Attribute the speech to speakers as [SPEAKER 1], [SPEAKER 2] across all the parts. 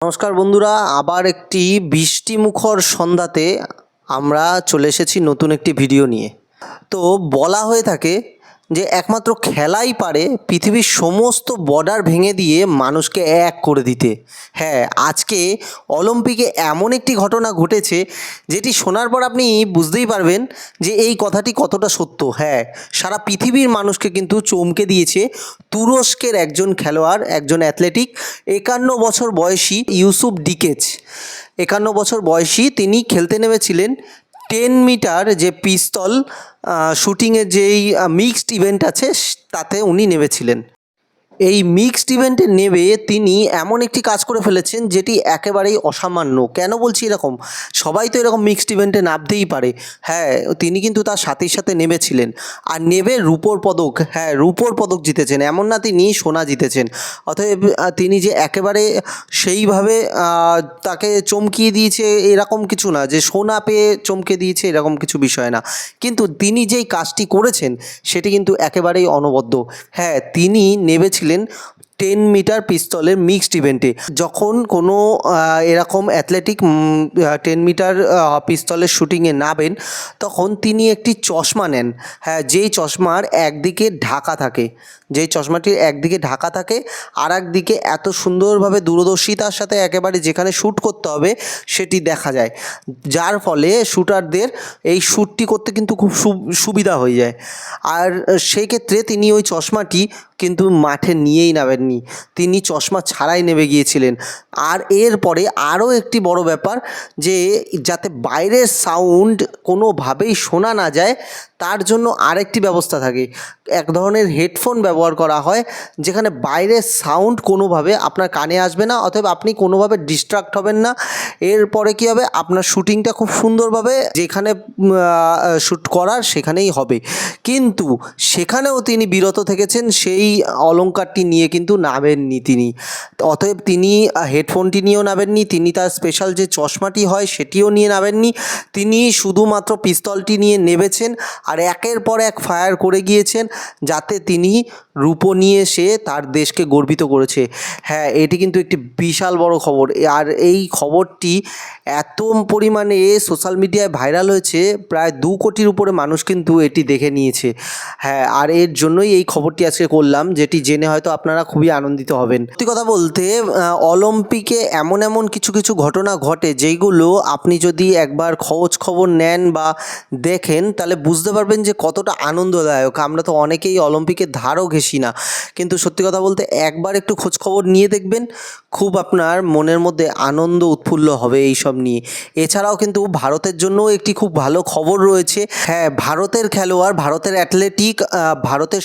[SPEAKER 1] নমস্কার বন্ধুরা, আবার একটি বৃষ্টিমুখর সন্ধ্যাতে আমরা চলে এসেছি নতুন একটি ভিডিও নিয়ে। তো বলা হয়ে থাকে যে একমাত্র খেলাই পারে পৃথিবীর সমস্ত বর্ডার ভেঙে দিয়ে মানুষকে এক করে দিতে। হ্যাঁ, আজকে অলিম্পিকে এমন একটি ঘটনা ঘটেছে যেটি শোনার পর আপনি বুঝতেই পারবেন যে এই কথাটি কতটা সত্য। হ্যাঁ, সারা পৃথিবীর মানুষকে কিন্তু চমকে দিয়েছে তুরস্কের একজন খেলোয়াড়, একজন অ্যাথলেটিক, 51 বছর বয়সী ইউসুফ ডিকেচ। 51 বছর বয়সী তিনি খেলতে নেমেছিলেন 10 মিটার যে পিস্তল শুটিংয়ের যেই মিক্সড ইভেন্ট আছে তাতে উনি নেমেছিলেন। এই মিক্সড ইভেন্টে নেমে তিনি এমন একটি কাজ করে ফেলেছেন যেটি একেবারেই অসামান্য। কেন বলছি এরকম? সবাই তো এরকম মিক্সড ইভেন্টে নামতেই পারে। হ্যাঁ, তিনি কিন্তু তার সাথে সাথে নেমেছিলেন আর নেমে রূপোর পদক, হ্যাঁ রূপোর পদক জিতেছেন। এমন না তিনি সোনা জিতেছেন। অতএব তিনি যে একেবারে সেইভাবে তাকে চমকিয়ে দিয়েছে এরকম কিছু না, যে সোনা পেয়ে চমকে দিয়েছে এরকম কিছু বিষয় না। কিন্তু তিনি যেই কাজটি করেছেন সেটি কিন্তু একেবারেই অনবদ্য। হ্যাঁ, তিনি নেমেছিলেন 10 মিটার পিস্তলের মিক্সড ইভেন্টে। যখন কোনো এরকম অ্যাথলেটিক 10 মিটার পিস্তলের শুটিংয়ে নামেন তখন তিনি একটি চশমা নেন। হ্যাঁ, যেই চশমার একদিকে ঢাকা থাকে, যেই চশমাটির একদিকে ঢাকা থাকে আর একদিকে এত সুন্দরভাবে দূরদর্শিতার সাথে একেবারে যেখানে শ্যুট করতে হবে সেটি দেখা যায়, যার ফলে শ্যুটারদের এই শ্যুটটি করতে কিন্তু খুব সুবিধা হয়ে যায়। আর সেই ক্ষেত্রে তিনি ওই চশমাটি কিন্তু মাঠে নিয়েই নামেননি, তিনি চশমা ছাড়াই নেমে গিয়েছিলেন। আর এরপরে আরও একটি বড় ব্যাপার, যে যাতে বাইরের সাউন্ড কোনোভাবেই শোনা না যায় তার জন্য আরেকটি ব্যবস্থা থাকে। এক ধরনের হেডফোন ব্যবহার করা হয় যেখানে বাইরের সাউন্ড কোনোভাবে আপনার কানে আসবে না, অতএব আপনি কোনোভাবে ডিস্ট্রাক্ট হবেন না। এরপরে কী হবে, আপনার শ্যুটিংটা খুব সুন্দরভাবে যেখানে শ্যুট করার সেখানেই হবে। কিন্তু সেখানেও তিনি বিরত থেকেছেন, সেই অলংকারটি নিয়ে কিন্তু নামেননি তিনি। অতএব তিনি হেডফোনটি নিয়েও নামেননি, তিনি তার স্পেশাল যে চশমাটি হয় সেটিও নিয়ে নামেননি। তিনি শুধুমাত্র পিস্তলটি নিয়ে নেমেছেন আর একের পর এক ফায়ার করে গিয়েছেন, যাতে তিনি রূপো নিয়ে এসে তার দেশকে গর্বিত করেছে। হ্যাঁ, এটি কিন্তু একটি বিশাল বড় খবর। আর এই খবরটি এত পরিমাণে সোশ্যাল মিডিয়ায় ভাইরাল হয়েছে, প্রায় 2 কোটির উপরে মানুষ কিন্তু এটি দেখে নিয়েছে। হ্যাঁ, আর এর জন্যই এই খবরটি আজকে করলাম, যেটি জেনে হয়তো আপনারা খুবই আনন্দিত হবেন। সত্যি কথা বলতে অলিম্পিকে এমন এমন কিছু কিছু ঘটনা ঘটে যেইগুলো আপনি যদি একবার খবর নেন বা দেখেন তাহলে বুঝতে পারবেন যে কতটা আনন্দদায়ক। আমরা তো অনেকেই অলিম্পিকের ধারও ঘেঁষি না, কিন্তু সত্যি কথা বলতে একবার একটু খোঁজখবর নিয়ে দেখবেন, খুব আপনার মনের মধ্যে আনন্দ উৎফুল্ল হবে এইসব নিয়ে। এছাড়াও কিন্তু ভারতের জন্যও একটি খুব ভালো খবর রয়েছে। হ্যাঁ, ভারতের খেলোয়াড়, ভারতের অ্যাথলেটিক, ভারতের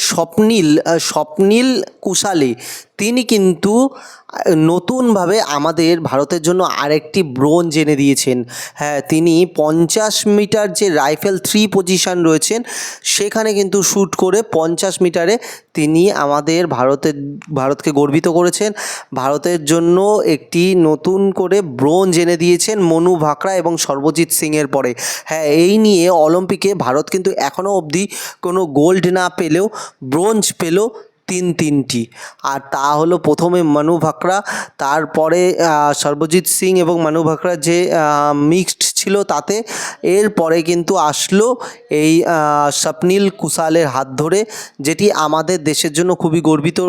[SPEAKER 1] স্বপ্নিল কুশালে তিনি কিন্তু নতুনভাবে আমাদের ভারতের জন্য আরেকটি ব্রোঞ্জ এনে দিয়েছেন। হ্যাঁ, তিনি 50 মিটার যে রাইফেল 3 পজিশন রয়েছেন সেখানে কিন্তু শ্যুট করে 50 মিটারে তিনি আমাদের ভারতকে গর্বিত করেছেন। ভারতের জন্য একটি নতুন করে ব্রোঞ্জ এনে দিয়েছেন মনু ভাকরা এবং সর্বজিৎ সিংয়ের পরে। হ্যাঁ, এই নিয়ে অলিম্পিকে ভারত কিন্তু এখনও অবধি কোনো গোল্ড না পেলেও ব্রোঞ্জ পেল 3টি। আর তা হলো প্রথমে মনু ভাকরা, তারপরে সর্বজিৎ সিং এবং মনু ভাকরা যে মিক্সড ছিল তাতে, এরপরে কিন্তু আসলো এই স্বপ্নিল কুশালের হাত ধরে, যেটি আমাদের দেশের জন্য খুবই গর্বিত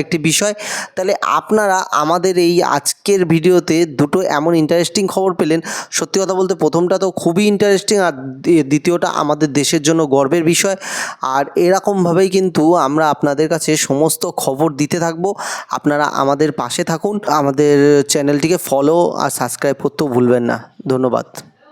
[SPEAKER 1] একটি বিষয়। তাহলে আপনারা আমাদের এই আজকের ভিডিওতে দুটো এমন ইন্টারেস্টিং খবর পেলেন। সত্যি কথা বলতে প্রথমটা তো খুবই ইন্টারেস্টিং, আর দ্বিতীয়টা আমাদের দেশের জন্য গর্বের বিষয়। আর এরকমভাবেই কিন্তু আমরা আপনাদের কাছে সমস্ত খবর দিতে থাকবো। আপনারা আমাদের পাশে থাকুন, আমাদের চ্যানেলটিকে ফলো আর সাবস্ক্রাইব করতেও ভুলবেন না। ধন্যবাদ।